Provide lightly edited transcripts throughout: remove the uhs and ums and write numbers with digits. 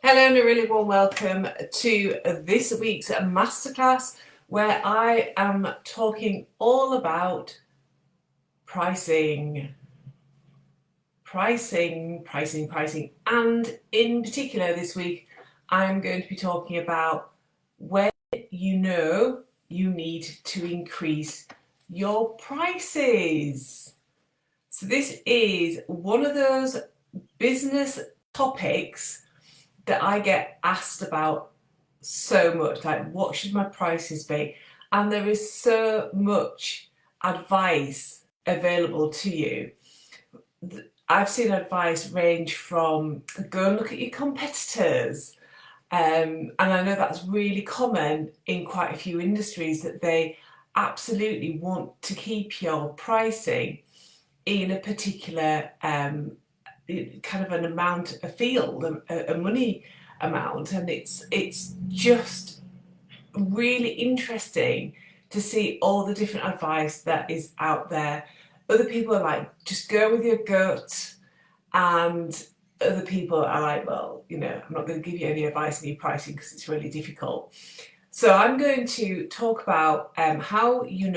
Hello and a really warm welcome to this week's masterclass where I am talking all about pricing. And in particular this week I'm going to be talking about when you know you need to increase your prices. So this is one of those business topics that I get asked about so much, like what should my prices be? And there is so much advice available to you. I've seen advice range from go and look at your competitors. And I know that's really common in quite a few industries that they absolutely want to keep your pricing in a particular kind of an amount, a field, a money amount, and it's just really interesting to see all the different advice that is out there. Other people are like, just go with your gut, and other people are like, well, I'm not going to give you any advice on your pricing because it's really difficult. So I'm going to talk about how you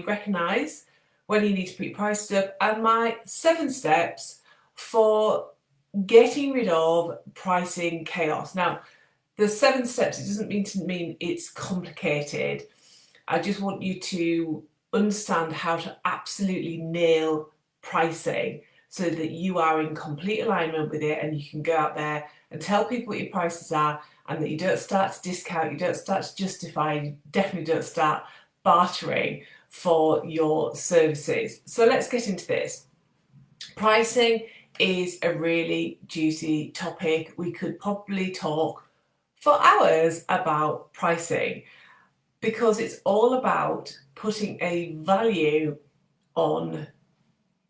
recognize when you need to put your prices up, and my 7 steps for getting rid of pricing chaos. Now, the 7 steps, it doesn't mean it's complicated. I just want you to understand how to absolutely nail pricing so that you are in complete alignment with it and you can go out there and tell people what your prices are, and that you don't start to discount, you don't start to justify, you definitely don't start bartering for your services. So let's get into this. Pricing is a really juicy topic. We could probably talk for hours about pricing because it's all about putting a value on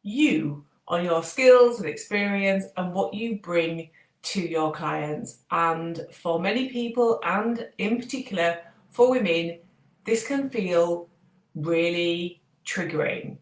you, on your skills and experience and what you bring to your clients. And for many people, and in particular for women, this can feel really triggering.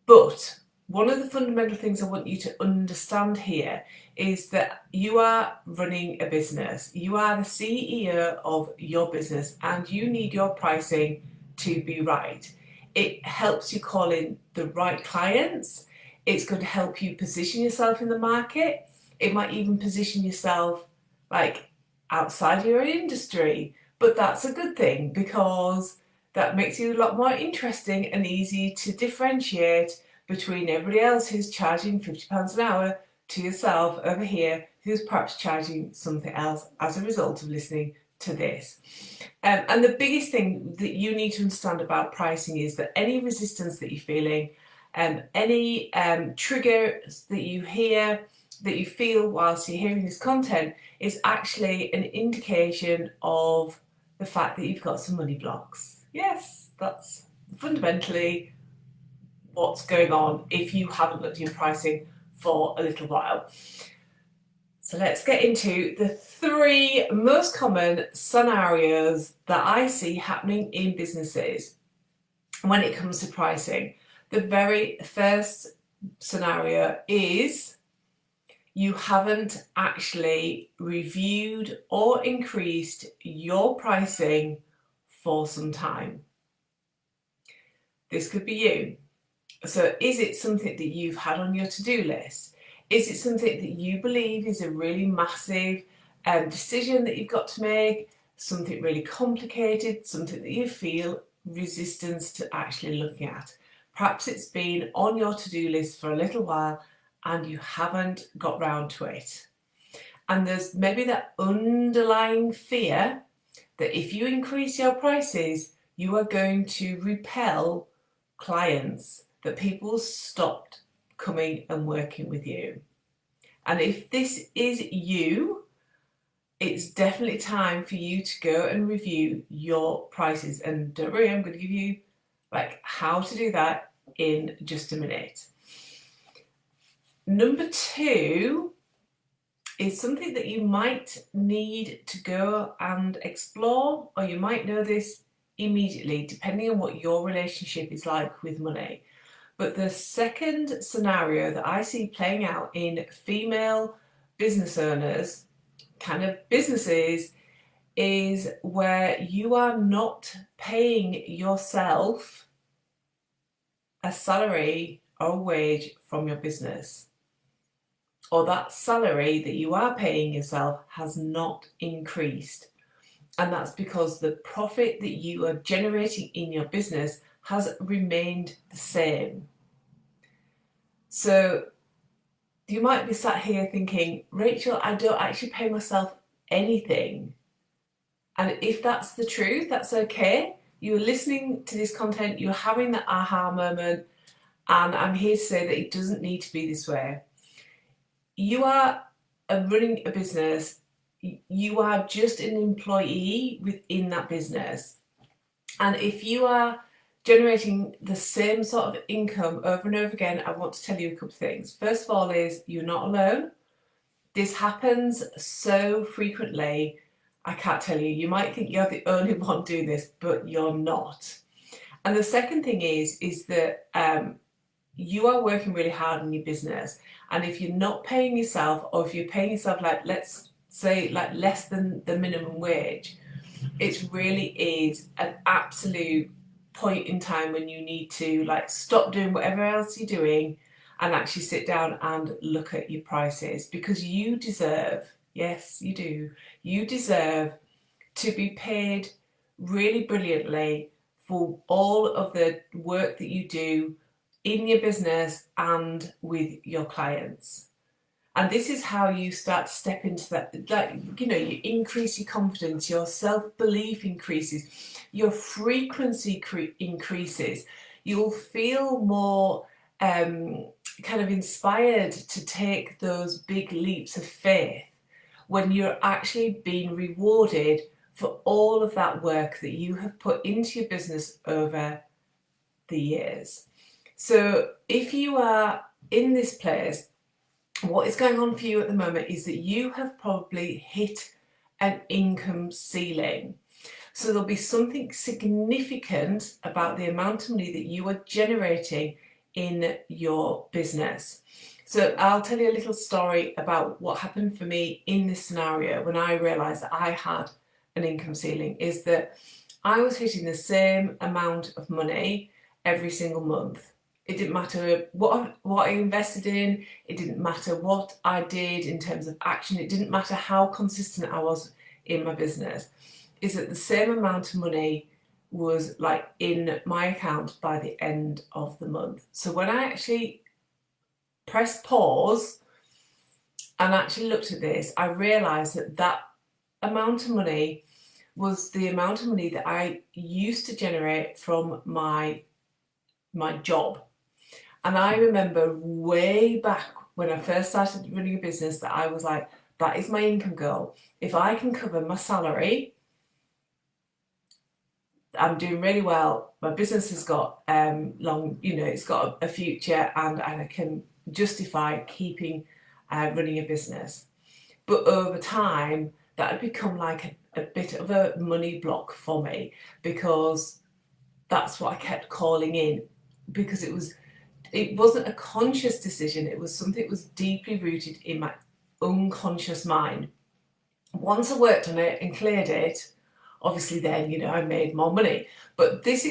But one of the fundamental things I want you to understand here is that you are running a business. You are the CEO of your business and you need your pricing to be right. It helps you call in the right clients. It's going to help you position yourself in the market. It might even position yourself like outside your industry, but that's a good thing because that makes you a lot more interesting and easy to differentiate between everybody else who's charging £50 an hour to yourself over here who's perhaps charging something else as a result of listening to this. And the biggest thing that you need to understand about pricing is that any resistance that you're feeling, any triggers that you hear, that you feel whilst you're hearing this content is actually an indication of the fact that you've got some money blocks. Yes, that's fundamentally what's going on if you haven't looked at your pricing for a little while. So let's get into the 3 most common scenarios that I see happening in businesses when it comes to pricing. The very first scenario is you haven't actually reviewed or increased your pricing for some time. This could be you. So is it something that you've had on your to-do list? Is it something that you believe is a really massive decision that you've got to make, something really complicated, something that you feel resistance to actually looking at? Perhaps it's been on your to-do list for a little while and you haven't got round to it. And there's maybe that underlying fear that if you increase your prices, you are going to repel clients, that people stopped coming and working with you. And if this is you, it's definitely time for you to go and review your prices. And don't worry, I'm going to give you like how to do that in just a minute. Number 2 is something that you might need to go and explore, or you might know this immediately, depending on what your relationship is like with money. But the second scenario that I see playing out in female business owners, kind of businesses, is where you are not paying yourself a salary or a wage from your business, or that salary that you are paying yourself has not increased. And that's because the profit that you are generating in your business has remained the same. So you might be sat here thinking, Rachel, I don't actually pay myself anything. And if that's the truth, that's okay. You're listening to this content, you're having that aha moment, and I'm here to say that it doesn't need to be this way. You are running a business, you are just an employee within that business. And if you are generating the same sort of income over and over again, I want to tell you a couple of things. First of all is you're not alone. This happens so frequently, I can't tell you. You might think you're the only one doing this, but you're not. And the second thing is that you are working really hard in your business, and if you're not paying yourself, or if you're paying yourself, like, let's say, like less than the minimum wage, it really is an absolute point in time when you need to like stop doing whatever else you're doing and actually sit down and look at your prices, because you deserve, yes you do, you deserve to be paid really brilliantly for all of the work that you do in your business and with your clients. And this is how you start to step into that, like, you know, you increase your confidence, your self-belief increases, your frequency increases. You'll feel more kind of inspired to take those big leaps of faith when you're actually being rewarded for all of that work that you have put into your business over the years. So if you are in this place, what is going on for you at the moment is that you have probably hit an income ceiling. So there'll be something significant about the amount of money that you are generating in your business. So I'll tell you a little story about what happened for me in this scenario when I realised that I had an income ceiling. Is that I was hitting the same amount of money every single month. It didn't matter what I invested in, it didn't matter what I did in terms of action, it didn't matter how consistent I was in my business. Is that the same amount of money was like in my account by the end of the month. So when I actually pressed pause and actually looked at this, I realised that that amount of money was the amount of money that I used to generate from my job. And I remember way back when I first started running a business that I was like, that is my income goal. If I can cover my salary, I'm doing really well. My business has got it's got a future, and I can justify keeping running a business. But over time, that had become like a bit of a money block for me, because that's what I kept calling in, because it wasn't a conscious decision, it was something that was deeply rooted in my unconscious mind. Once I worked on it and cleared it, obviously then, I made more money. But this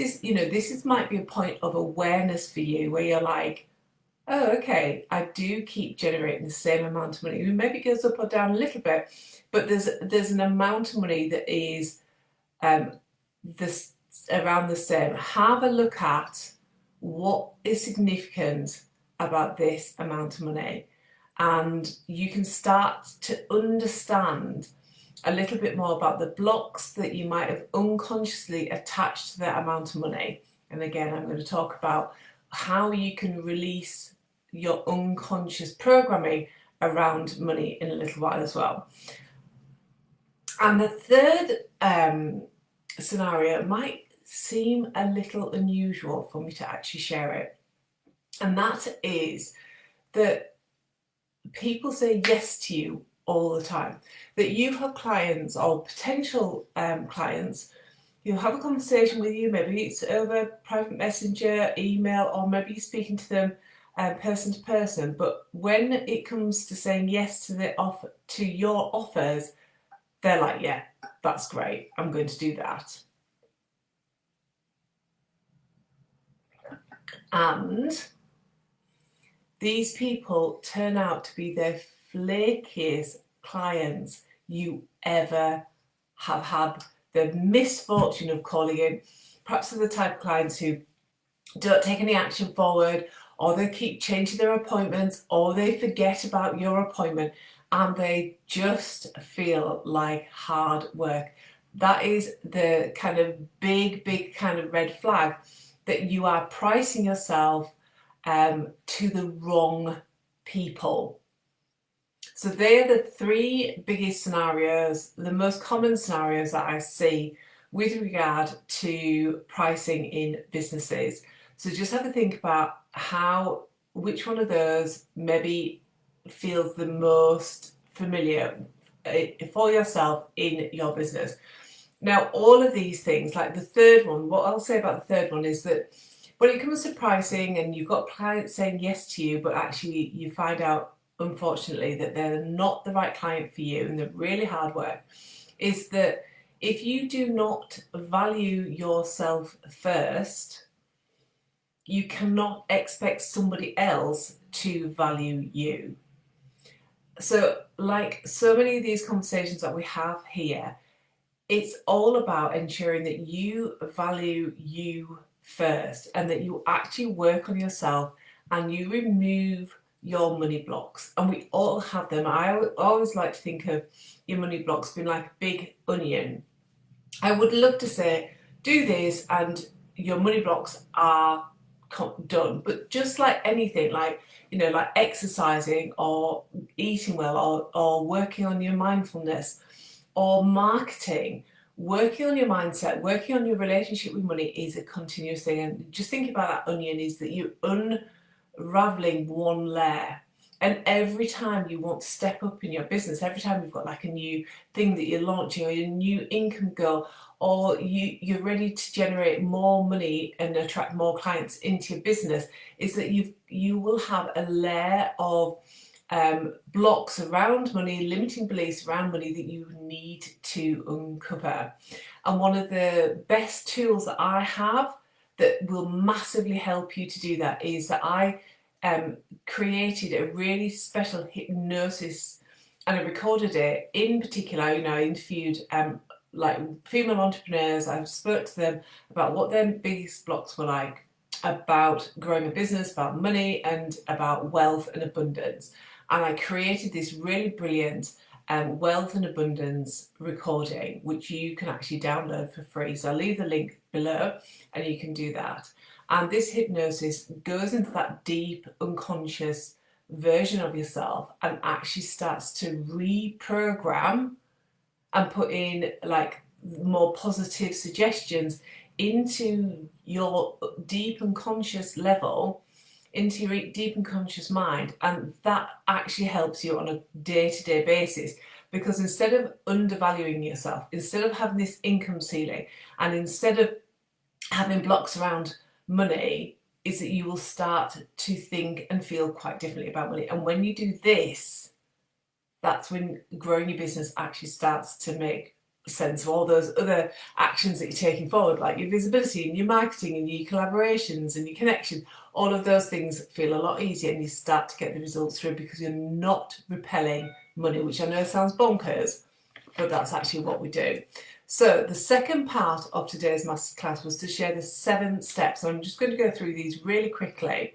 might be a point of awareness for you where you're like, oh, okay, I do keep generating the same amount of money. Maybe it goes up or down a little bit, but there's an amount of money that is around the same. Have a look at what is significant about this amount of money, and you can start to understand a little bit more about the blocks that you might have unconsciously attached to that amount of money. And again, I'm going to talk about how you can release your unconscious programming around money in a little while as well. And the third scenario might seem a little unusual for me to actually share it, and that is that people say yes to you all the time. That you have clients or potential clients who have a conversation with you, maybe it's over private messenger, email, or maybe you're speaking to them person to person, but when it comes to saying yes to to your offers, they're like, yeah, that's great, I'm going to do that. And these people turn out to be the flakiest clients you ever have had the misfortune of calling in. Perhaps they're the type of clients who don't take any action forward, or they keep changing their appointments, or they forget about your appointment, and they just feel like hard work. That is the kind of big kind of red flag that you are pricing yourself to the wrong people. So they are the three biggest scenarios, the most common scenarios that I see with regard to pricing in businesses. So just have a think about which one of those maybe feels the most familiar for yourself in your business. Now, all of these things, like the third one, what I'll say about the third one is that when it comes to pricing and you've got clients saying yes to you, but actually you find out, unfortunately, that they're not the right client for you and they're really hard work, is that if you do not value yourself first, you cannot expect somebody else to value you. So, like so many of these conversations that we have here, it's all about ensuring that you value you first and that you actually work on yourself and you remove your money blocks. And we all have them. I always like to think of your money blocks being like a big onion. I would love to say, do this and your money blocks are done. But just like anything, like, like exercising or eating well or working on your mindfulness, or marketing, working on your mindset, working on your relationship with money is a continuous thing. And just think about that onion is that you're unraveling one layer. And every time you want to step up in your business, every time you've got like a new thing that you're launching or your new income goal, or you're ready to generate more money and attract more clients into your business, is that you will have a layer of blocks around money, limiting beliefs around money that you need to uncover. And one of the best tools that I have that will massively help you to do that is that I created a really special hypnosis and I recorded it. In particular, I interviewed like female entrepreneurs. I spoke to them about what their biggest blocks were like, about growing a business, about money, and about wealth and abundance. And I created this really brilliant wealth and abundance recording, which you can actually download for free. So I'll leave the link below and you can do that. And this hypnosis goes into that deep unconscious version of yourself and actually starts to reprogram and put in like more positive suggestions into your deep unconscious level, into your deep unconscious mind, and that actually helps you on a day-to-day basis, because instead of undervaluing yourself, instead of having this income ceiling, and instead of having blocks around money, is that you will start to think and feel quite differently about money. And when you do this, that's when growing your business actually starts to make sense of all those other actions that you're taking forward, like your visibility and your marketing and your collaborations and your connection. All of those things feel a lot easier and you start to get the results through because you're not repelling money, which I know sounds bonkers, but that's actually what we do. So the second part of today's masterclass was to share the 7 steps. I'm just going to go through these really quickly.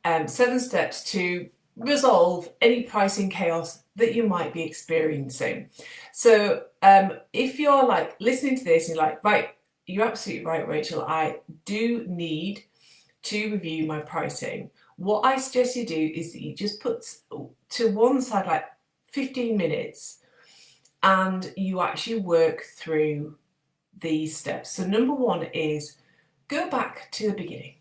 7 steps to resolve any pricing chaos that you might be experiencing. So if you're like listening to this and you're like, right, you're absolutely right, Rachel, I do need to review my pricing. What I suggest you do is that you just put to one side like 15 minutes and you actually work through these steps. So number 1 is go back to the beginning.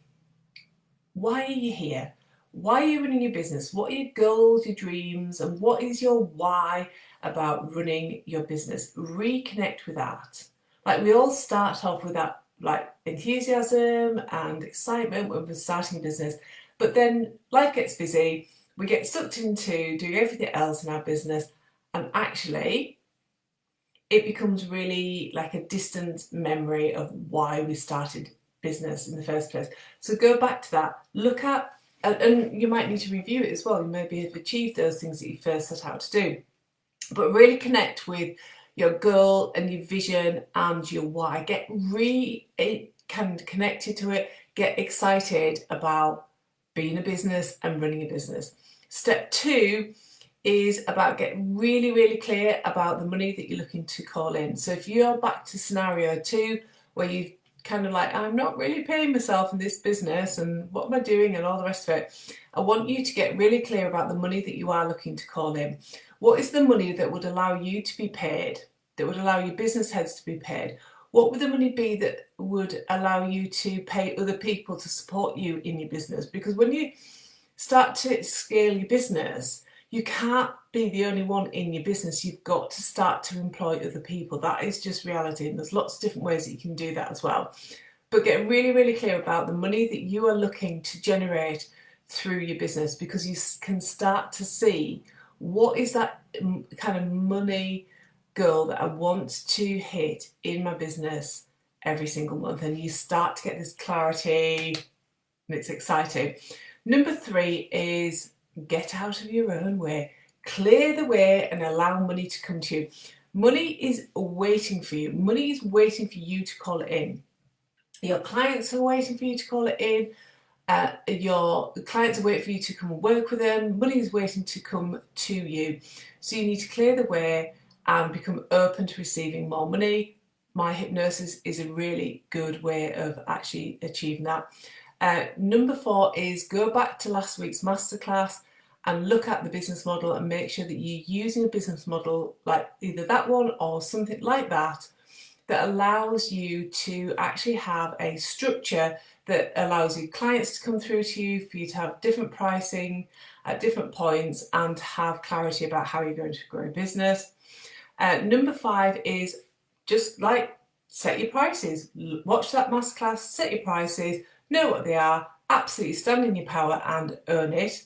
Why are you here? Why are you running your business? What are your goals, your dreams, and what is your why about running your business? Reconnect with that. Like, we all start off with that like enthusiasm and excitement when we're starting a business, But then life gets busy, we get sucked into doing everything else in our business, and actually it becomes really like a distant memory of why we started business in the first place. So go back to that, look at, and you might need to review it as well. You maybe have achieved those things that you first set out to do, but really connect with your goal and your vision and your why. Get really kind of connected to it, get excited about being a business and running a business. Step 2 is about getting really, really clear about the money that you're looking to call in. So if you're back to scenario 2, where you've kind of like, I'm not really paying myself in this business and what am I doing and all the rest of it, I want you to get really clear about the money that you are looking to call in. What is the money that would allow you to be paid, that would allow your business heads to be paid? What would the money be that would allow you to pay other people to support you in your business? Because when you start to scale your business, you can't be the only one in your business. You've got to start to employ other people. That is just reality, and there's lots of different ways that you can do that as well. But get really, really clear about the money that you are looking to generate through your business, because you can start to see what is that kind of money goal that I want to hit in my business every single month, and you start to get this clarity, and it's exciting. Number 3 is get out of your own way. Clear the way and allow money to come to you. Money is waiting for you. Money is waiting for you to call it in. Your clients are waiting for you to call it in. Your clients are waiting for you to come and work with them. Money is waiting to come to you. So you need to clear the way and become open to receiving more money. My hypnosis is a really good way of actually achieving that. Number 4 is go back to last week's masterclass and look at the business model and make sure that you're using a business model like either that one or something like that, that allows you to actually have a structure that allows your clients to come through to you, for you to have different pricing at different points and to have clarity about how you're going to grow a business. Number 5 is just like set your prices. Watch that masterclass, set your prices, know what they are, absolutely stand in your power and earn it.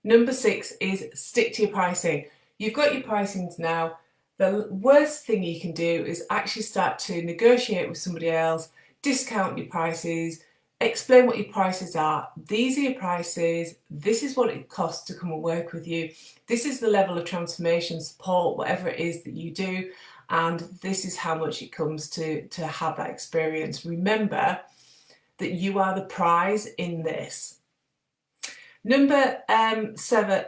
Number 6 is stick to your pricing. You've got your pricings now. The worst thing you can do is actually start to negotiate with somebody else, discount your prices, explain what your prices are. These are your prices. This is what it costs to come and work with you. This is the level of transformation support, whatever it is that you do. And this is how much it comes to have that experience. Remember that you are the prize in this. Number 7,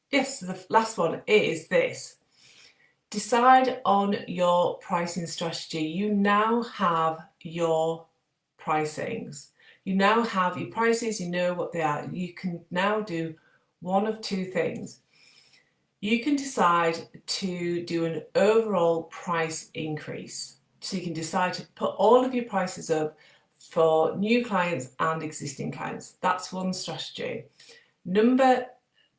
yes, the last one is this. Decide on your pricing strategy. You now have your pricings. You now have your prices, you know what they are. You can now do one of 2 things. You can decide to do an overall price increase. So you can decide to put all of your prices up for new clients and existing clients. That's one strategy. Number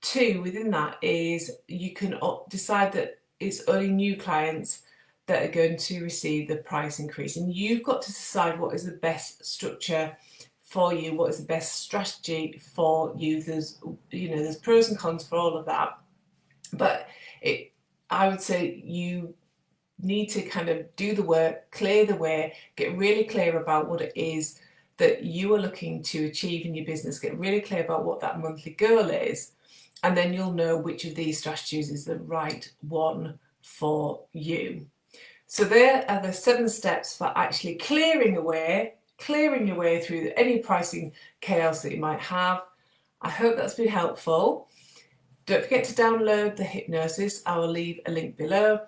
2 within that is you can decide that it's only new clients that are going to receive the price increase, and you've got to decide what is the best structure for you, what is the best strategy for you. There's pros and cons for all of that, but I would say you need to kind of do the work, clear the way, get really clear about what it is that you are looking to achieve in your business, get really clear about what that monthly goal is, and then you'll know which of these strategies is the right one for you. So there are the 7 steps for actually clearing your way through any pricing chaos that you might have. I hope that's been helpful. Don't forget to download the hypnosis. I will leave a link below.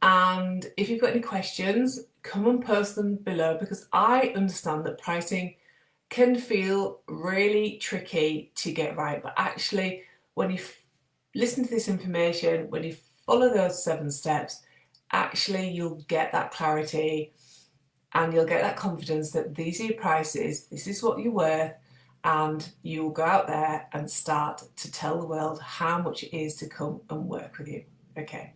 And if you've got any questions, come and post them below, because I understand that pricing can feel really tricky to get right. But actually, when you listen to this information, when you follow those 7 steps, actually you'll get that clarity and you'll get that confidence that these are your prices, this is what you're worth, and you'll go out there and start to tell the world how much it is to come and work with you. Okay.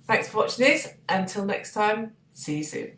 Thanks for watching this. Until next time, see you soon.